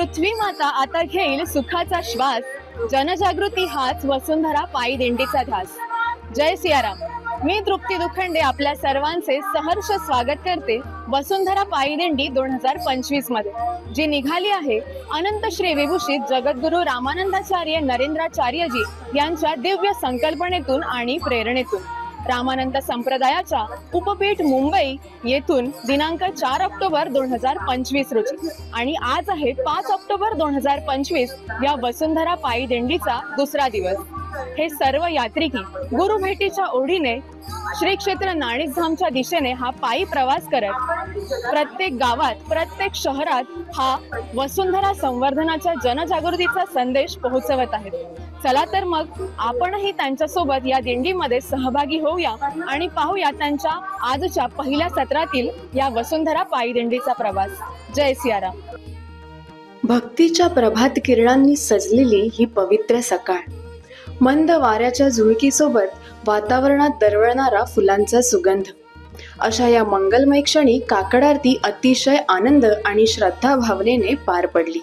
पृथ्वी माता आता घेईल सुखाचा श्वास, जनजागृती हाच वसुंधरा पायी दिंडीचा ध्यास। जय सियाराम। मी तृप्ती दुखंडे आपल्या सर्वांचे सहर्ष स्वागत करते वसुंधरा पायी दिंडी 2025 मध्ये, जी निघाली आहे अनंत श्री विभूषित जगद्गुरु रामानंदाचार्य नरेंद्राचार्यजी यांच्या दिव्य संकल्पनेतून आणि प्रेरणेतून। रामानंद संप्रदायाच्या उपपीठ मुंबई येथून दिनांक 4 ऑक्टोबर 2025 रोजी आणि आज आहे 5 ऑक्टोबर 2025 या वसुंधरा पायी दिंडीचा दुसरा दिवस। हे सर्व यात्रिकी गुरु भेटीच्या ओढीने श्री क्षेत्र नाणिकधामच्या दिशेने हा पायी प्रवास करत प्रत्येक गावात, प्रत्येक शहरात हा वसुंधरा संवर्धनाच्या जनजागृतीचा संदेश पोहोचवत आहेत। चला तर मग आपणही त्यांच्यासोबत या दिंडीमध्ये सहभागी होऊया आणि पाहूया त्यांच्या आजच्या पहिल्या सत्रातील या वसुंधरा पायी दिंडीचा प्रवास। जय सियाराम। भक्तीच्या प्रभात किरणांनी सजलेली ही पवित्र सकाळ, मंद वाऱ्याच्या झुळकीसोबत वातावरणात दरवळणारा फुलांचा सुगंध, अशा या मंगलमय क्षणी काकड आरती अतिशय आनंद आणि श्रद्धा भावनेने पार पडली।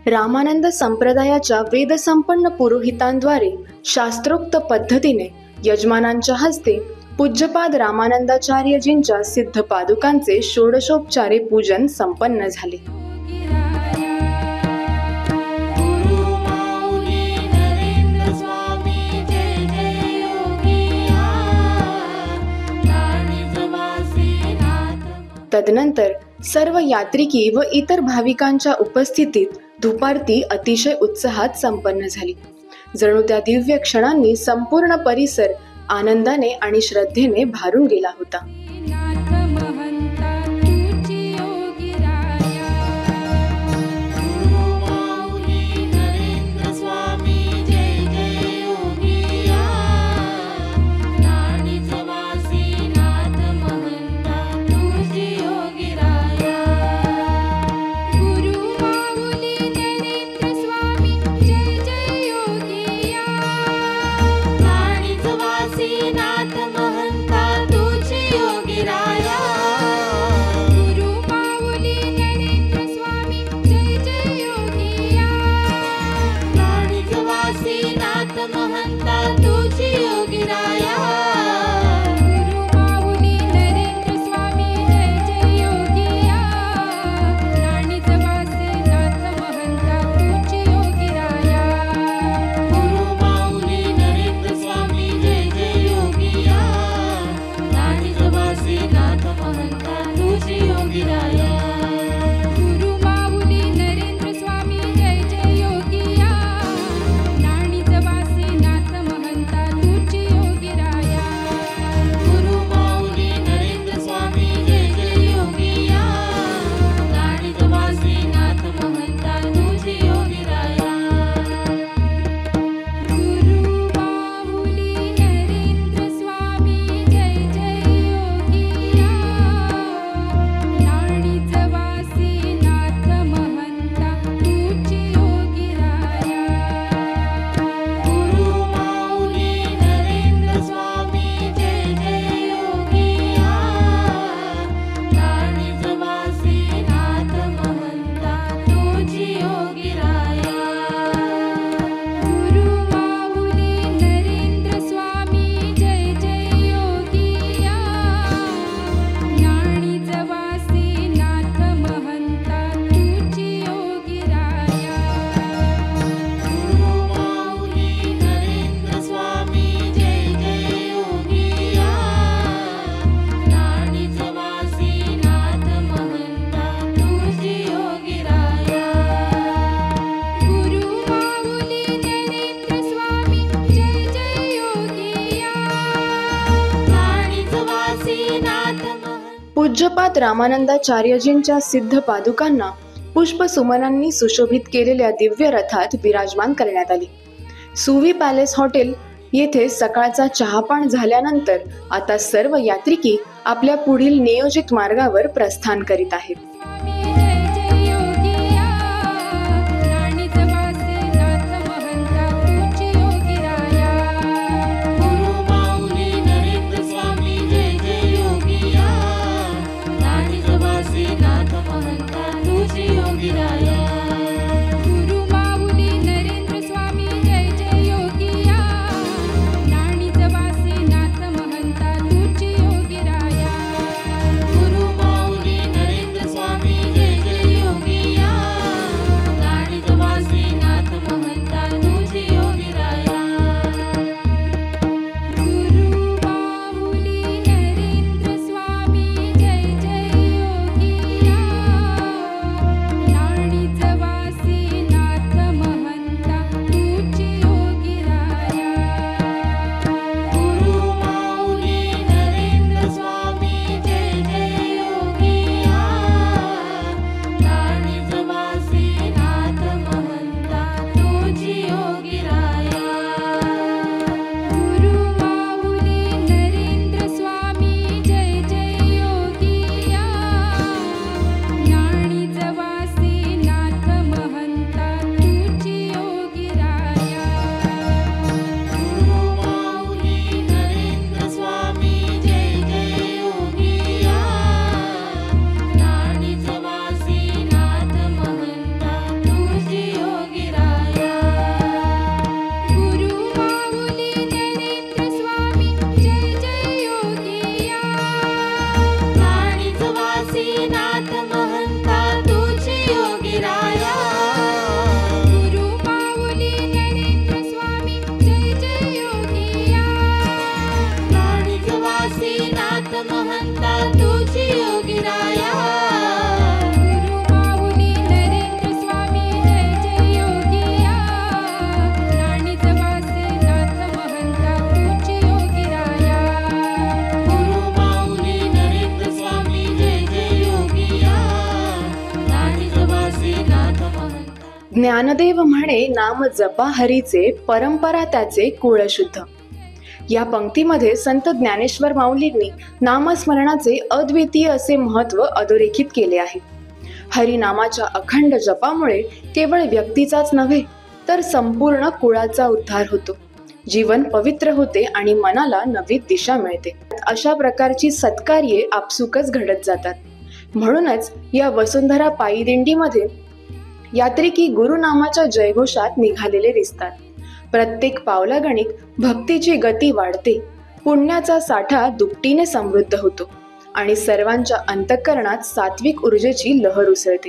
रामानंद संप्रदायाच्या वेदसंपन्न पुरोहितांद्वारे शास्त्रोक्त पद्धतीने यजमानांच्या हस्ते पूज्यपाद रामानंदाचार्यजींच्या सिद्ध पादुकांचे षोडशोपचारे पूजन संपन्न झाले। तदनंतर सर्व यात्रिकी व इतर भाविकांच्या उपस्थितीत धूपारती अतिशय उत्साहात संपन्न झाली। जणू त्या दिव्य क्षणांनी संपूर्ण परिसर आनंदाने आणि श्रद्धेने भारून गेला होता। महंता तुझी योगीराया पूज्यपाद रामानंदाचार्यजींच्या सिद्ध पादुकांना पुष्पसुमनांनी सुशोभित केलेल्या दिव्य रथात विराजमान करण्यात आली. सुवी पॅलेस हॉटेल येथे सकाळचा चहापान झाल्यानंतर आता सर्व यात्रिकी आपल्या पुढील नियोजित मार्गावर प्रस्थान करीत आहेत. ज्ञानदेव म्हणे नाम जपा हरीचे, परंपरा त्याचे कुळशुद्ध. या पंक्तीमध्ये संत ज्ञानेश्वर माऊलींनी नामस्मरणाचे अद्वितीय असे महत्त्व अधोरेखित केले आहे. हरिनामाच्या अखंड जपामुळे केवळ व्यक्तीचाच नव्हे तर संपूर्ण कुळाचा उद्धार होतो, जीवन पवित्र होते आणि मनाला नवी दिशा मिळते. अशा प्रकारची सत्कार्ये आपसुकच घडत जातात. म्हणूनच या वसुंधरा पायी दिंडीमध्ये यात्रिकी गुरुनामाच्या जयघोषात निघालेले दिसतात. प्रत्येक पावलागणिक भक्तीची गती वाढते, पुण्याचा साठा दुपटीने समृद्ध होतो आणि सर्वांच्या अंतःकरणात सात्विक ऊर्जेची लहर उसळते.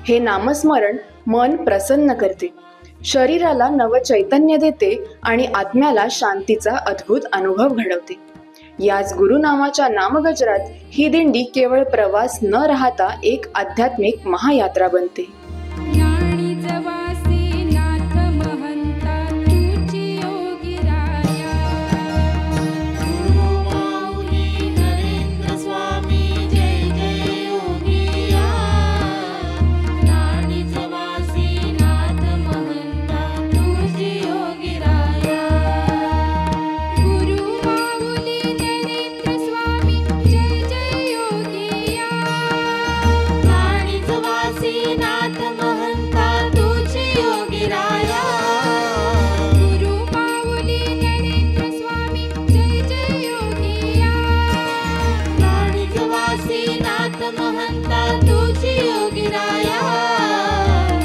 हे नामस्मरण मन प्रसन्न करते, शरीराला नवचैतन्य देते आणि आत्म्याला शांतीचा अद्भुत अनुभव घडवते. याच गुरुनामाच्या नामगजरात ही दिंडी केवळ प्रवास न राहता एक आध्यात्मिक महायात्रा बनते. ज्ञानी जवासी नाथ महंता तुझी योगिराया. गुरु माऊली नरेंद्र स्वामी जय जय योगिया. ज्ञानी जवासी नाथ महंता तुझी योगिराया. गुरु माऊली नरेंद्र स्वामी जय जय योगिया. ज्ञानी जवासी नाथ महंता तुझी योगिराया. गुरु माऊली नरेंद्र स्वामी जय जय योगिया. ज्ञानी जवासी नाथ महंता तुझी योगिराया.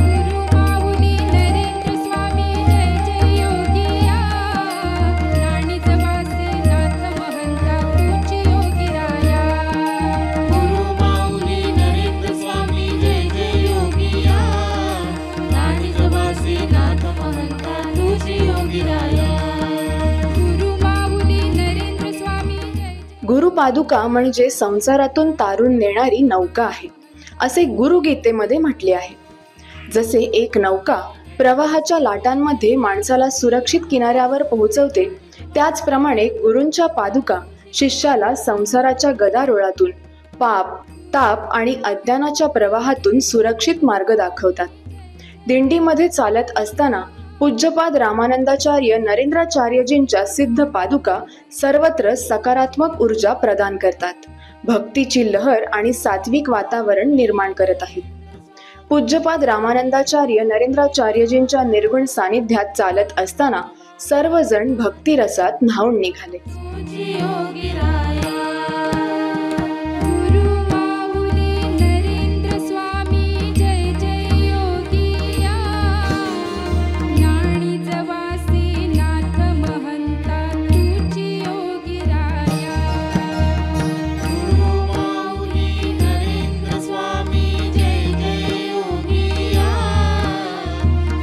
गुरु माऊली नरेंद्र स्वामी जय जय योगिया. ज्ञानी जवासी नाथ महंता तुझी योगिराया. गुरु माऊली नरेंद्र स्वामी जय जय योगिया. ज्ञानी जवासी नाथ महंता तुझी योगिराया. गुरु माऊली नरेंद्र स्वामी जय जय. गुरुपादुका म्हणजे संसारातून तारून नेणारी नौका आहे, असे गुरुगीतेमध्ये म्हटले आहे. जसे एक नौका प्रवाहाच्या लाटांमध्ये माणसाला सुरक्षित किनाऱ्यावर पोहोचवते, त्याचप्रमाणे गुरूंच्या पादुका शिष्याला संसाराच्या गदारोळातून, पाप, ताप आणि अज्ञानाच्या प्रवाहातून सुरक्षित मार्ग दाखवतात. दिंडीमध्ये चालत असताना पूज्यपाद रामानंदाचार्य नरेंद्राचार्यजींच्या सिद्ध पादुका सर्वत्र सकारात्मक ऊर्जा प्रदान करतात, भक्तीची लहर आणि सात्विक वातावरण निर्माण करत आहेत. पूज्यपाद रामानंदाचार्य नरेंद्राचार्यजींच्या निर्गुण सानिध्यात चालत असताना सर्वजण भक्तिरसात न्हाऊन निघाले. तुझी योगिराया. गुरु माऊली नरेंद्र स्वामी जय जय योगिया. ज्ञानी जवासी नाथ महंता तुझी योगिराया. गुरु माऊली नरेंद्र स्वामी जय जय योगिया.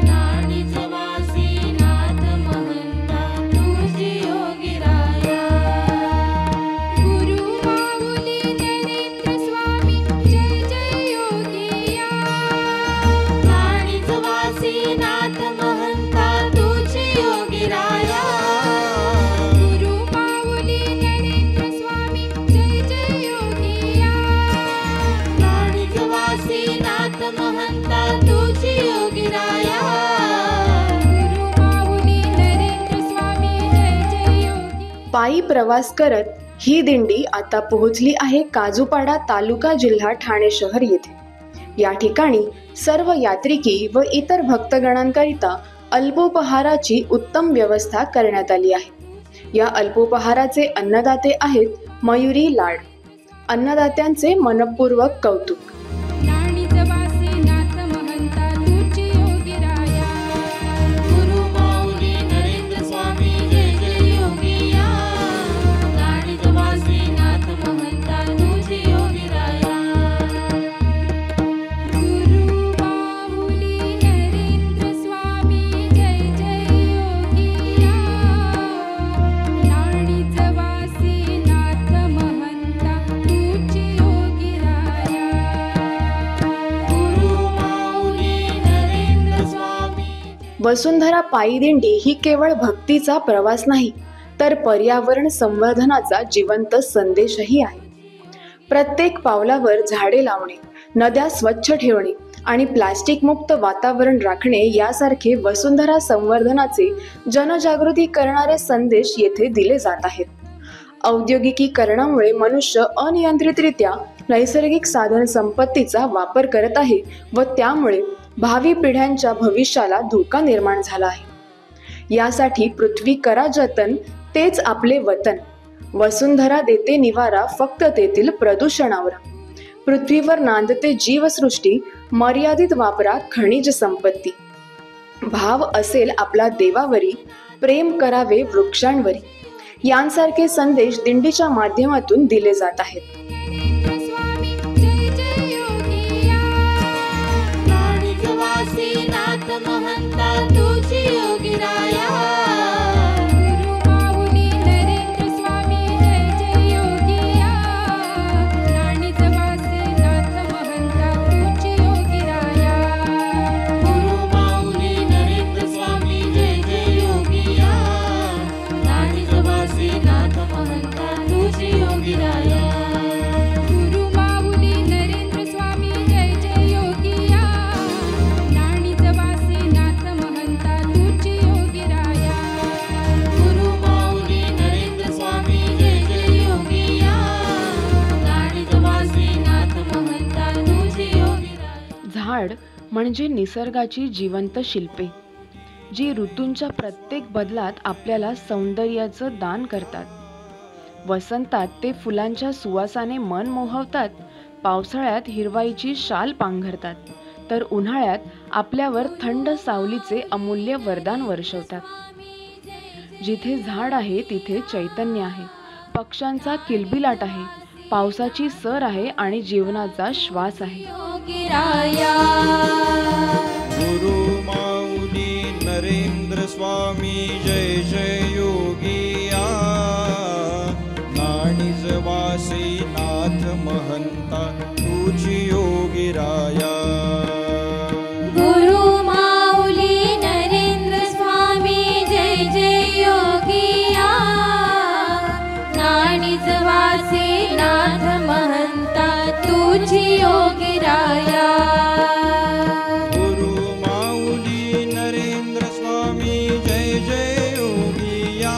ज्ञानी जवासी नाथ महंता तुझी योगिराया. गुरु माऊली नरेंद्र स्वामी जय जय योगिया. ज्ञानी जवासी नाथ महंता तुझी योगिराया. गुरु माऊली नरेंद्र स्वामी जय जय योगिया. ज्ञानी जवासी नाथ महंता तुझी योगिराया. गुरु माऊली नरेंद्र स्वामी जय जय योगिया. पायी प्रवास करत ही दिंडी आता पोहोचली आहे काजूपाडा तालुका जिल्हा ठाणे शहर येथे. या ठिकाणी सर्व यात्रिकी व इतर भक्तगणांकरिता अल्पोपहाराची उत्तम व्यवस्था करण्यात आली आहे. या अल्पोपहाराचे अन्नदाते आहेत मयुरी लाड. अन्नदात्यांचे मनपूर्वक कौतुक. ज्ञानी जवासी नाथ महंता तुझी योगिराया. गुरु माऊली नरेंद्र स्वामी जय जय योगिया. ज्ञानी जवासी नाथ महंता तुझी योगिराया. गुरु माऊली नरेंद्र स्वामी जय जय योगिया. ज्ञानी जवासी नाथ महंता तुझी योगिराया. गुरु माऊली नरेंद्र स्वामी. वसुंधरा पायी दिंडी ही केवळ भक्तीचा प्रवास नाही, तर पर्यावरण संवर्धनाचा जिवंत संदेशही आहे. प्रत्येक पावलावर झाडे लावणे, नद्या स्वच्छ ठेवणे आणि प्लास्टिक मुक्त वातावरण राखणे यासारखे वसुंधरा संवर्धनाचे जनजागृती करणारे संदेश येथे दिले जात आहेत. औद्योगिकीकरणामुळे मनुष्य अनियंत्रितरित्या नैसर्गिक साधन संपत्तीचा वापर करत आहे व त्यामुळे भावी पिढ्यांच्या भविष्याला धोका निर्माण झाला आहे. यासाठी पृथ्वी करा जतन, तेच आपले वतन. वसुंधरा देते निवारा फक्त तेथील प्रदूषणावर. पृथ्वीवर नांदते जीवसृष्टी, मर्यादित वापरा खनिज संपत्ती. भाव असेल आपला देवावरी, प्रेम करावे वृक्षांवरी, यांसारखे संदेश दिंडीच्या माध्यमातून दिले जात आहेत. स्वामी जय जय योगिया नाणीज वासी नाथ महंता तुझी योगीराया गुरु माऊली नरेंद्र स्वामी जय जय योगिया नाणीज वासी नाथ महंता तुझी योगिराया गुरु माऊली नरेंद्र स्वामी जय जय योगिया नाणीज वासी नाथ महंता तुझी योगीराया गुरु माऊली नरेंद्र स्वामी जय जय योगिया नाणीज वासी नाथ महंता तुझी योगिराया गुरु माऊली नरेंद्र स्वामी जय जय योगिया नाणीज वासी नाथ महंता तुझी योगीराया. झाड म्हणजे निसर्गाची जिवंत शिल्पे, जी ऋतूंच्या प्रत्येक बदलात आपल्याला सौंदर्याचं दान करतात. वसंतात ते फुलांच्या सुवासाने मन मोहवतात, पावसाळ्यात हिरवाईची शाल पांघरतात, तर उन्हाळ्यात आपल्यावर थंड सावलीचे अमूल्य वरदान वर्षवतात. जिथे झाड आहे तिथे चैतन्य आहे, पक्ष्यांचा किलबिलाट आहे, पावसाची सर आहे आणि जीवनाचा श्वास आहे. योगीराया गुरु माऊली नरेंद्र स्वामी जय जय योगिया नाणीज वासी नाथ महंता तुझी योगीराया गुरु माऊली नरेंद्र स्वामी जय जय योगिया नाणीज वासी नाथ महंता तुझी योगीराया गुरु माऊली नरेंद्र स्वामी जय जय योगिया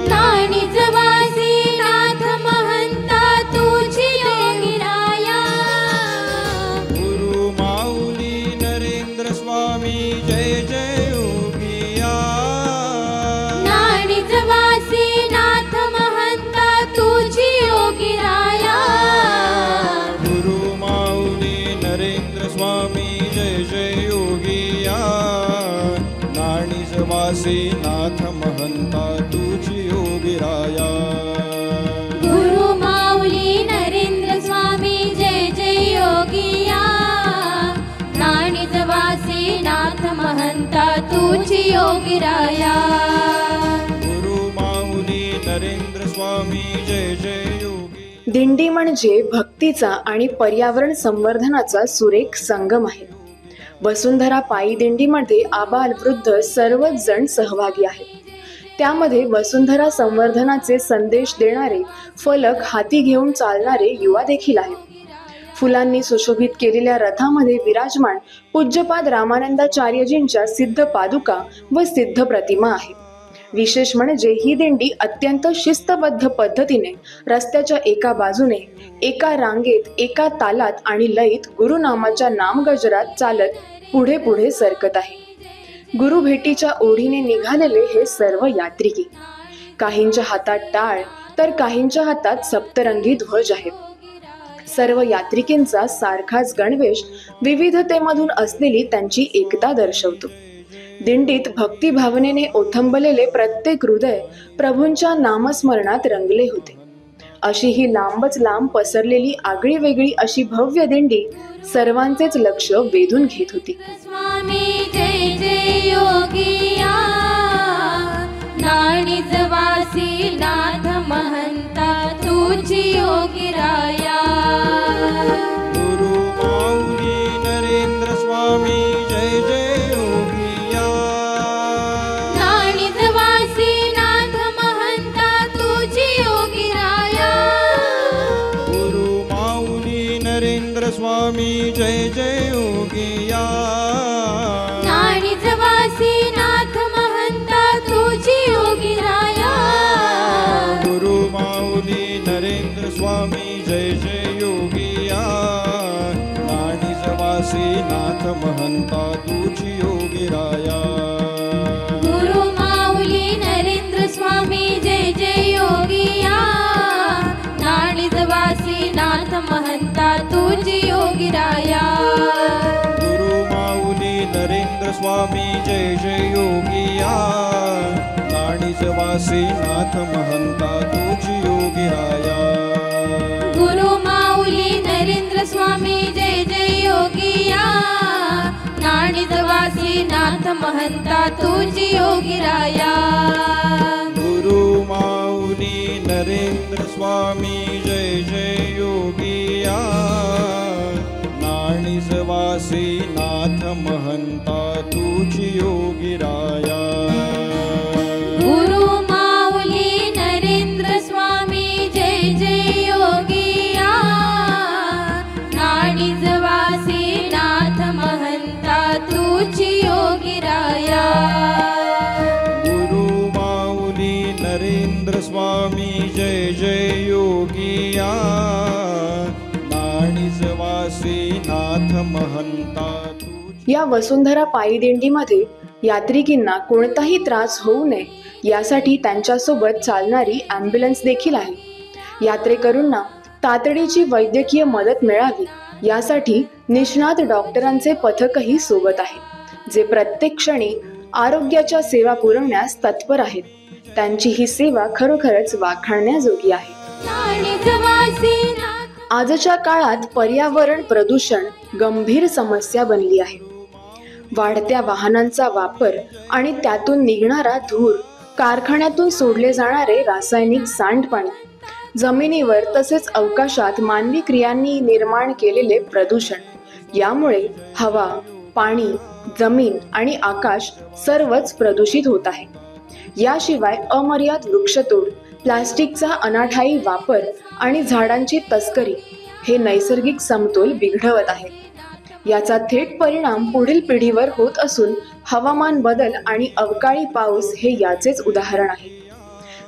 नाणीज वासी नाथ महंता तुझी योगीराया गुरु माऊली नरेंद्र स्वामी जय जय योगिया नाणीज वासी नाथ महंता तुझी योगीराया गुरु माऊली नरेंद्र स्वामी जय जय योगिया नाणीज वासी नाथ महंता तुझी योगीराया गुरु माऊली नरेंद्र स्वामी जय जय योगिया नाणीज वासी नाथ महंता तुझी योगीराया गुरु माऊली नरेंद्र स्वामी जय जय योगी. दिंडी म्हणजे भक्तीचा आणि पर्यावरण संवर्धनाचा सुरेख संगम आहे. वसुंधरा पायी दिंडीमध्ये आबाल वृद्ध सर्वच जण सहभागी आहेत. त्यामध्ये वसुंधरा संवर्धनाचे संदेश देणारे फलक हाती घेऊन चालणारे युवा देखील आहेत. फुलांनी सुशोभित केलेल्या रथामध्ये विराजमान पूज्यपाद रामानंदाचार्यजींच्या सिद्ध पादुका व सिद्ध प्रतिमा आहेत. विशेष म्हणजे ही दिंडी अत्यंत शिस्तबद्ध पद्धतीने रस्त्याच्या एका बाजूने एका रांगेत एका तालात आणि लयीत गुरुनामाच्या नामगजरात चालत पुढे पुढे सरकत आहे. गुरु भेटीच्या ओढीने निघालेले हे सर्व यात्रिकी, काहींच्या हातात टाळ तर काहींच्या हातात सप्तरंगी ध्वज आहेत. सर्व यात्रिकींचा सारखाच गणवेश विविधतेमधून असलेली त्यांची एकता दर्शवतो. दिंडीत भक्तिभावनेने ओथंबलेले प्रत्येक हृदय प्रभूंच्या नामस्मरणात रंगले होते. अशी ही लांबच लांब पसरलेली आगळी वेगळी अशी भव्य दिंडी सर्वांचेच लक्ष वेधून घेत होती. स्वामी जय जय योगिया नाणीज वासी नाथ महंता तुझी योगीराया गुरु माऊली नरेंद्र स्वामी जय जय योगिया नाणीज वासी नाथ महंता तुझी योगीराया गुरु माऊली नरेंद्र स्वामी जय जय योगिया नाणीज वासी नाथ महंता तुझी योगीराया गुरु माऊली नरेंद्र स्वामी जय जय योगिया नाणीज वासी नाथ महंता तुझी योगीराया गुरु माऊली नरेंद्र स्वामी जय जय योगिया नाणीज वासी नाथ महंता तुझी योगीराया गुरु माऊली नरेंद्र स्वामी जय जय योगिया नाणीज वासी नाथ महंता तुझी योगिराया गुरु माऊली नरेंद्र स्वामी जय जय योगिया नाणीज वासी नाथ महंता तुझी योगिराया गुरु माऊली नरेंद्र स्वामी जय जय योगिया नाणीज वासी नाथ महंता तुझी योगिराया गुरु माऊली नरेंद्र स्वामी जय जय योगिया नाणीज वासी नाथ महंता तुझी योगिराया गुरु माऊली नरेंद्र स्वामी जय जय योगिया नाणीज वासी नाथ महंता तुझी या वसुंधरा पायी दिंडीमध्ये यात्रिकींना कोणताही त्रास होऊ नये यासाठी त्यांच्यासोबत चालणारी ॲम्ब्युलन्स देखील आहे। यात्रेकरूंना तातडीची वैद्यकीय मदत मिळावी यासाठी निष्णात डॉक्टरांचे पथकही सोबत आहे जे प्रत्येक क्षणी आरोग्याच्या सेवा पुरवण्यास तत्पर आहेत। त्यांची ही सेवा खरोखरच वाखाणण्याजोगी आहे। नाणीज वासी नाथ आजच्या काळात पर्यावरण प्रदूषण गंभीर समस्या बनली आहे। वाढत्या वाहनांचा वापर आणि त्यातून निघणारा धूर, कारखान्यातून सोडले जाणारे रासायनिक सांडपाणी, जमिनीवर तसेच अवकाशात मानवी क्रियांनी निर्माण केलेले प्रदूषण यामुळे हवा, पाणी, जमीन आणि आकाश सर्वच प्रदूषित होत आहे। याशिवाय अमर्याद वृक्षतोड, प्लास्टिकचा अनाठायी वापर आणि झाडांची तस्करी हे नैसर्गिक समतोल बिघडवत आहे। याचा थेट परिणाम पुढील पिढीवर होत असून हवामान बदल आणि अवकाळी पाऊस हे याचेच उदाहरण आहे।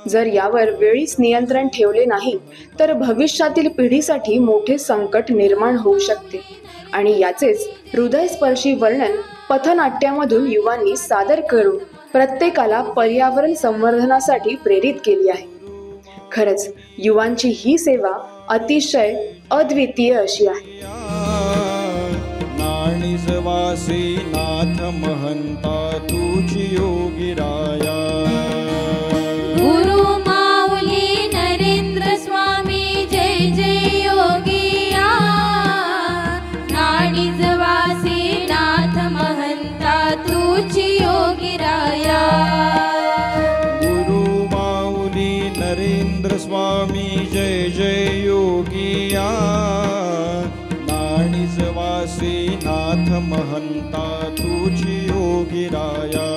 जर यावर वेळीच नियंत्रण ठेवले नाही तर भविष्यातील पिढीसाठी मोठे संकट निर्माण होऊ शकते आणि याचेच हृदयस्पर्शी वर्णन पथनाट्यामधून युवांनी सादर करून प्रत्येकाला पर्यावरण संवर्धनासाठी प्रेरित केली आहे। खरंच युवांची ही सेवा अतिशय अद्वितीय अशी आहे। नाणीज वासी नाथ महंता तुझी योगिराया गुरु माऊली नरेंद्र स्वामी जय जय योगिया नाणीज वासी नाथ महंता तुझी योगिराया गुरु माऊली नरेंद्र स्वामी जय जय योगिया नाणीज वासी नाथ महंता तुझी योगिराया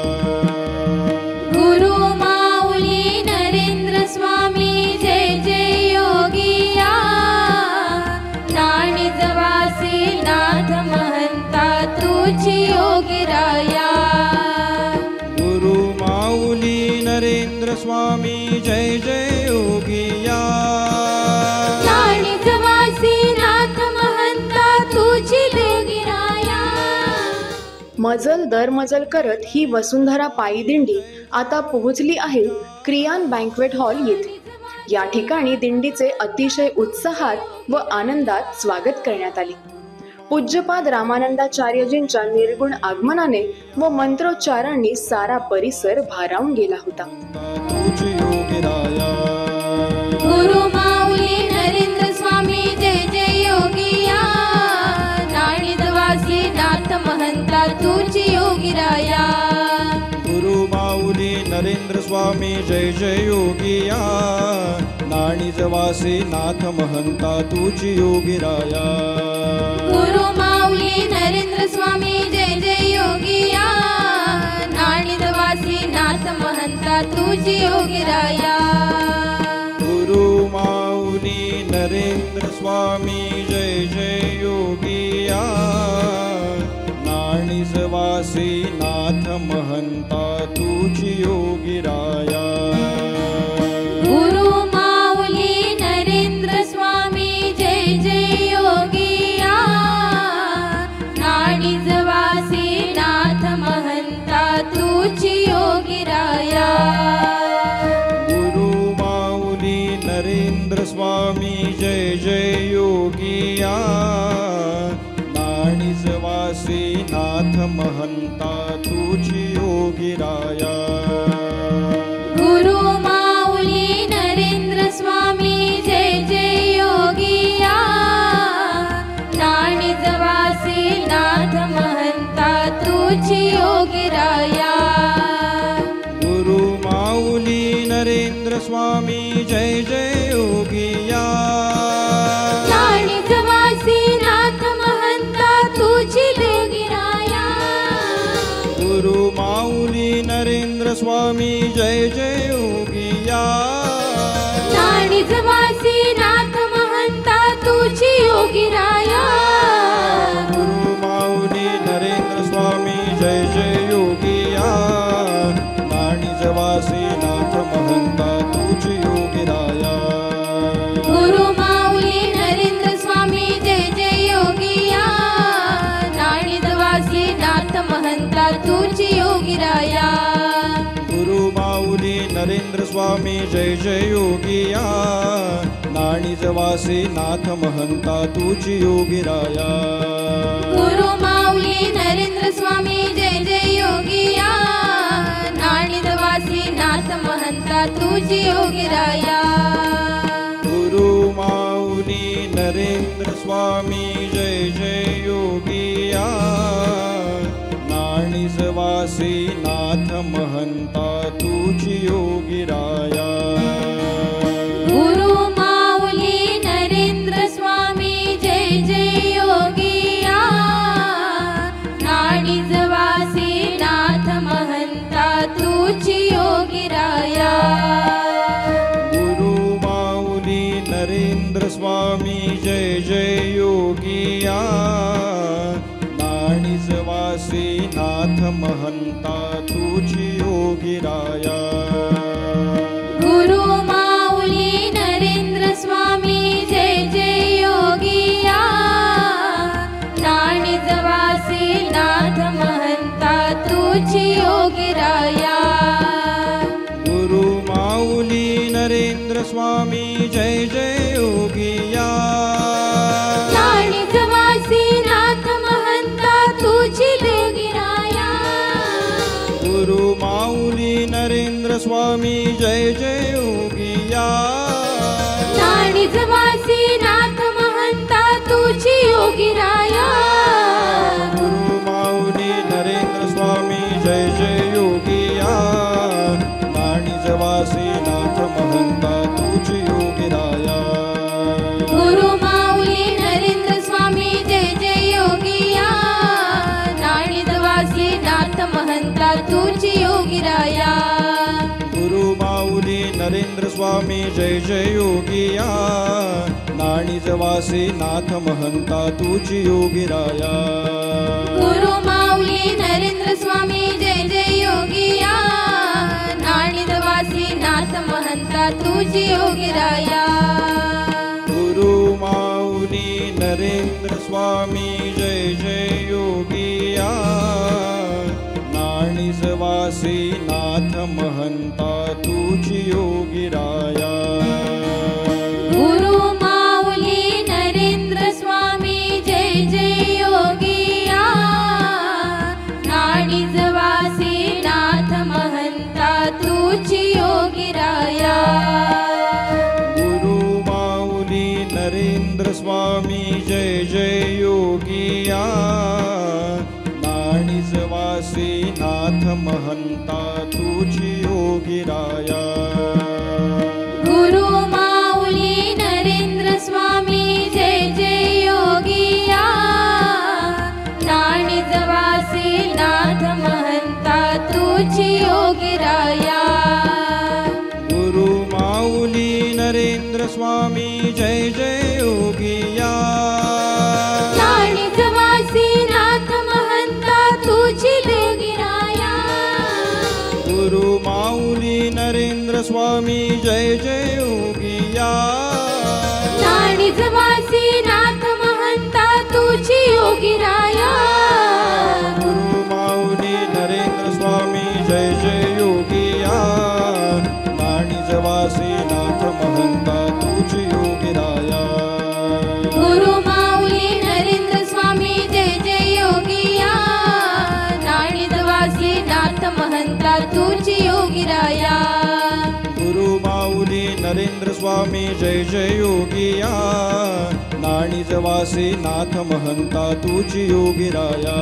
गुरु माऊली नरेंद्र स्वामी जय जय योगिया नाणीज वासी नाथ महंता तुझी योगिराया गुरु माऊली नरेंद्र स्वामी जय जय योगिया नाणीज वासी नाथ महंता तुझी योगिराया मजल दर मजल करत ही वसुंधरा पायी दिंडी आता पोहोचली आहे क्रियान बँक्वेट हॉल येथे। या ठिकाणी दिंडीचे अतिशय उत्साहात व आनंदात स्वागत करण्यात आले। पूज्यपाद रामानंदाचार्यजींच्या निर्गुण आगमनाने व मंत्रोच्चारांनी सारा परिसर भारावून गेला होता। तुझी योगिराया गुरु माऊली नरेंद्र स्वामी जय जय योगिया नाणीज वासी नाथ महंता तुझी योगिराया गुरु माऊली नरेंद्र स्वामी जय जय योगिया नाणीज वासी नाथ महंता तुझी योगिराया गुरु माऊली नरेंद्र स्वामी जय जय योगिया नाणीज वासी नाथ महंता तुझी योगिराया गुरु माऊली नरेंद्र स्वामी जय जय योगिया नाणीज वासी नाथ महंता तुझी योगिराया गुरु माऊली नरेंद्र स्वामी जय जय योगिया नाणीज वासी नाथ महंता तुझी योगिराया गुरु माऊली नरेंद्र स्वामी जय जय योगिया नाणीज वासी नाथ महंता तुझी योगीराया गुरु माऊली नरेंद्र स्वामी जय जय योगिया नाणिजवासी नाथ महंता तुझी योगीराया गुरु माऊली नरेंद्र स्वामी जय जय योगिया नाणिजवासी नाथ महंता तुझी योगीराया गुरु माऊली नरेंद्र स्वामी जय जय योगिया नाणिजवासी नाथ महंता तुझी योगीराया गुरु माऊली नरेंद्र स्वामी जय जय योगिया नाणिजवासी नाथ महंता तुझी योगीराया गुरु माऊली नरेंद्र स्वामी जय जय योगिया नाणिजवासी नाथ महंता तुझी योगीराया गुरु माऊली नरेंद्र स्वामी जय जय योगिया नाणिजवासी नाथ महंता तुझी योगीराया गुरु माऊली नरेंद्र स्वामी जय जय योगिया नाणिजवासी नाथ महंता तुझी योगीराया गुरु माऊली नरेंद्र स्वामी जय जय योगिया नाणिजवासी नाथ महंता तुझी योगीराया गुरु माऊली नरेंद्र स्वामी जय जय योगिया नाणिजवासी नाथ महंता तुझी योगीराया गुरु माऊली नरेंद्र स्वामी जय जय योगिया नाणिजवासी नाथ महंता तुझी योगीराया गुरु माऊली नरेंद्र स्वामी जय जय योगिया नाणिजवासी नाथ महंता तुझी योगीराया गुरु माऊली नरेंद्र स्वामी जय जय योगिया नाणिजवासी नाथ महंता तुझी योगीराया गुरु माऊली नरेंद्र स्वामी जय जय योगिया नाणिजवासी नाथ महंता तुझी योगीराया गुरु माऊली नरेंद्र स्वामी जय जय योगिया नाणिजवासी नाथ महंता तुझी योगीराया गुरु माऊली नरेंद्र स्वामी जय जय योगिया नाणिजवासी नाथ महंता तुझी योगीराया गुरु माऊली नरेंद्र स्वामी जय जय योगिया नाणिजवासी नाथ महंता तुझी योगीराया गुरु माऊली नरेंद्र स्वामी जय जय योगिया नाणिजवासी नाथ महंता तुझी योगीराया गुरु माऊली नरेंद्र स्वामी जय जय योगिया नाणिजवासी नाथ महंता तुझी योगीराया गुरु माऊली नरेंद्र स्वामी जय जय योगिया नाणिजवासी नाथ महंता तुझी योगीराया गुरु माऊली नरेंद्र स्वामी जय जय योगिया नाणिजवासी नाथ महंता तुझी योगीराया गुरु माऊली नरेंद्र स्वामी जय जय योगिया नाणिजवासी नाथ महंता तुझी योगीराया गुरु माऊली नरेंद्र स्वामी जय जय योगिया नाणिजवासी नाथ महंता तुझी योगीराया गुरु माऊली नरेंद्र स्वामी जय जय योगिया नाणिजवासी नाथ महंता तुझी योगीराया गुरु माऊली नरेंद्र स्वामी जय जय योगिया नाणिजवासी नाथ महंता तुझी योगीराया गुरु माऊली नरेंद्र स्वामी जय जय योगिया महंता तुझी योगीराया गुरु माऊली नरेंद्र स्वामी जय जय योगिया नाणीजवासी नाथ महंता तुझी योगीराया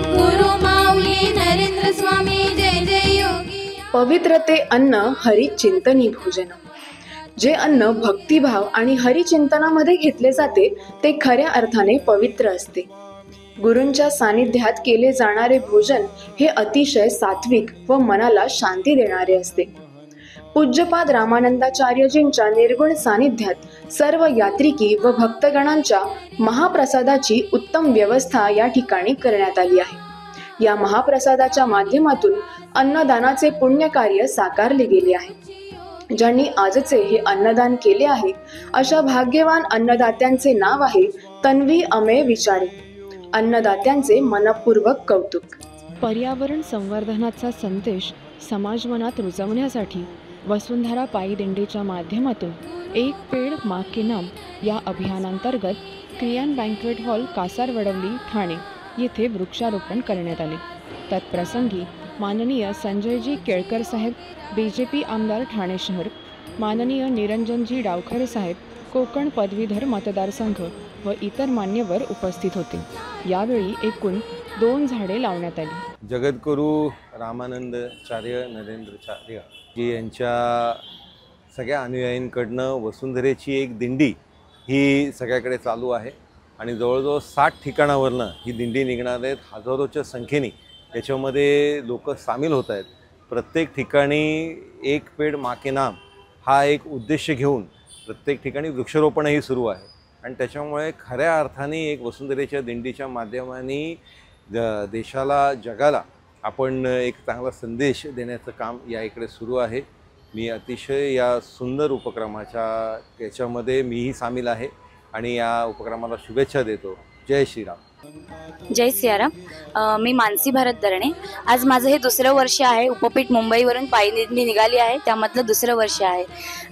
गुरु माऊली नरेंद्र स्वामी जय जय योगिया पवित्र ते अन्न हरिचिंतनी भोजन. जे अन्न भक्तिभाव आणि हरिचिंतनामध्ये घेतले जाते ते खऱ्या अर्थाने पवित्र असते. गुरूंच्या सानिध्यात केले जाणारे भोजन हे अतिशय सात्विक व मनाला शांती देणारे असते. पूज्यपाद रामानंदाचार्यजींच्या निर्गुण सानिध्यात सर्व यात्रिकी व भक्तगणांच्या महाप्रसादाची उत्तम व्यवस्था या ठिकाणी करण्यात आली आहे. या महाप्रसादाच्या माध्यमातून अन्नदानाचे पुण्यकार्य साकारले गेले आहे. ज्यांनी आजचे हे अन्नदान केले आहे अशा भाग्यवान अन्नदात्यांचे नाव आहे तन्वी अमेय विचारे. अन्नदात्यांचे मनपूर्वक कौतुक. पर्यावरण संवर्धनाचा संदेश समाजमनात रुजवण्यासाठी वसुंधरा पायी दिंडीच्या माध्यमातून एक पेड़ माँ के नाम या अभियानांतर्गत क्रियान बँक्वेट हॉल कासार वडवली ठाणे येथे वृक्षारोपण करण्यात आले. तत्प्रसंगी माननीय संजयजी केळकर साहेब BJP आमदार ठाणे शहर, माननीय निरंजनजी डावखरे साहेब कोकण पदवीधर मतदारसंघ व इतर मान्यवर उपस्थित होते. यावेळी एकूण 2 झाडे लावण्यात आली. जगद्गुरू रामानंदाचार्य नरेंद्राचार्य जी यांच्या सगळ्या अनुयायींकडनं वसुंधरेची एक दिंडी ही सगळ्याकडे चालू आहे आणि जवळजवळ 60 ठिकाणावरनं ही दिंडी निघणार आहेत. हजारोच्या संख्येने याच्यामध्ये लोक सामील होत आहेत. प्रत्येक ठिकाणी एक पेड़ माँ के नाम हा एक उद्देश घेऊन प्रत्येक ठिकाणी वृक्षारोपणही सुरू आहे आणि त्याच्यामुळे खऱ्या अर्थाने एक वसुंधरेच्या दिंडीच्या माध्यमाने देशाला जगाला आपण एक चांगला संदेश देण्याचं काम या इकडे सुरू आहे. मी अतिशय या सुंदर उपक्रमाच्या याच्यामध्ये मीही सामील आहे आणि या उपक्रमाला शुभेच्छा देतो. जय श्रीराम. जय सियाराम. मी मानसी भारत दरणे. आज माझं हे 2रं वर्ष आहे. उपपीठ मुंबईवरून पायी दिंडी निघाली आहे, त्यामधलं 2रं वर्ष आहे.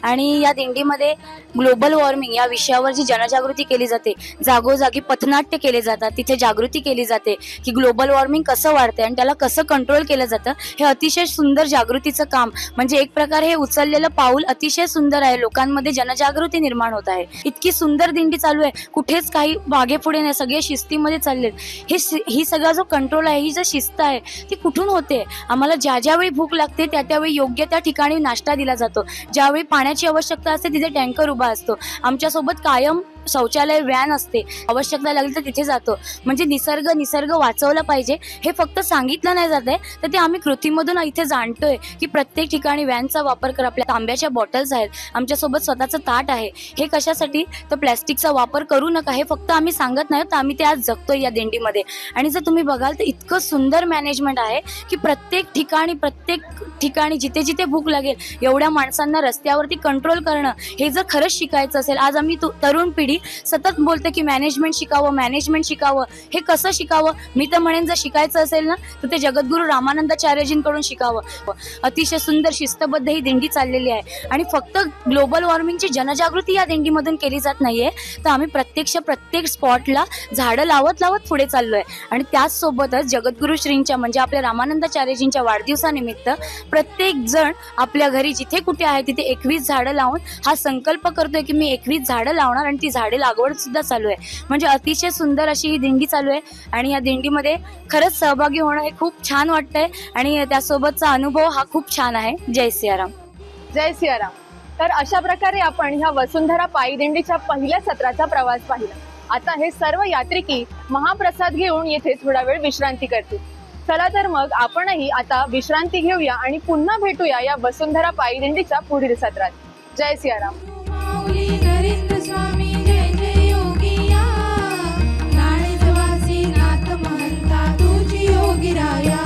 आणि या दिंडीमध्ये ग्लोबल वॉर्मिंग या विषयावर जी जनजागृती केली जाते, जागोजागी पथनाट्य केले जातात, तिथे जागृती केली जाते की ग्लोबल वॉर्मिंग कसं वाढते आणि त्याला कसं कंट्रोल केलं जातं. हे अतिशय सुंदर जागृतीचं काम म्हणजे एक प्रकारे हे उचललेलं पाऊल अतिशय सुंदर आहे. लोकांमध्ये जनजागृती निर्माण होत आहे. इतकी सुंदर दिंडी चालू आहे, कुठेच काही मागे पुढे नाही, सगळे शिस्तीमध्ये चालले. ही सगळा जो कंट्रोल आहे, ही जी शिस्त आहे ती कुठून होते. आम्हाला ज्या ज्यावेळी भूक लागते त्या त्यावेळी योग्य त्या ठिकाणी नाश्ता दिला जातो. ज्यावेळी पाण्याची आवश्यकता असते तिथे टँकर उभा असतो. आमच्यासोबत कायम शौचालय व्हॅन असते, आवश्यकता लागली तर तिथे जातो. म्हणजे निसर्ग वाचवला पाहिजे हे फक्त सांगितलं नाही जात आहे, तर ते आम्ही कृतीमधून इथे जाणतोय की प्रत्येक ठिकाणी व्हॅनचा वापर कर. आपल्या तांब्याच्या बॉटल्स आहेत, आमच्यासोबत स्वतःचं ताट आहे. हे कशासाठी तर प्लॅस्टिकचा वापर करू नका हे फक्त आम्ही सांगत नाही, तर आम्ही ते आज जगतोय या दिंडीमध्ये. आणि जर तुम्ही बघाल तर इतकं सुंदर मॅनेजमेंट आहे की प्रत्येक ठिकाणी जिथे जिथे भूक लागेल एवढ्या माणसांना रस्त्यावरती कंट्रोल करणं हे जर खरंच शिकायचं असेल. आज आम्ही तरुण पिढी सतत बोलते की मॅनेजमेंट शिकावं. हे कसं शिकावं? मी तर म्हणेन जर शिकायचं असेल ना तर ते जगद्गुरू रामानंदाचार्यजींकडून शिकावं. अतिशय सुंदर शिस्तबद्ध ही दिंडी चाललेली आहे. आणि फक्त ग्लोबल वॉर्मिंगची जनजागृती या दिंडीमधून केली जात नाहीये, तर आम्ही प्रत्येक स्पॉटला झाडं लावत पुढे चाललोय. आणि त्याचसोबतच जगद्गुरू श्रींच्या म्हणजे आपल्या रामानंदाचार्यजींच्या वाढदिवसानिमित्त प्रत्येक जण आपल्या घरी जिथे कुठे आहे तिथे 21 झाडं लावून हा संकल्प करतोय की मी 21 झाडं लावणार आणि ती झाडे लागवड सुद्धा चालू आहे. म्हणजे अतिशय सुंदर अशी ही दिंडी चालू आहे आणि या दिंडीमध्ये खरंच सहभागी होणं हे खूप छान वाटतंय आणि त्यासोबतचा अनुभव हा खूप छान आहे. जय सियाराम. जय सियाराम. तर अशा प्रकारे आपण ह्या वसुंधरा पायी दिंडीच्या पहिल्या सत्राचा प्रवास पाहिला. आता हे सर्व यात्रिकी महाप्रसाद घेऊन येथे थोडा वेळ विश्रांती करतील. चला तर मग आपणही आता विश्रांती घेऊया आणि पुन्हा भेटूया या वसुंधरा पायी दिंडीच्या पुढील सत्रात. जय सियाराम. माऊली नरेंद्र स्वामी जय जय योगिया नाणीजवासी नाथ महंता तुझी योगीराया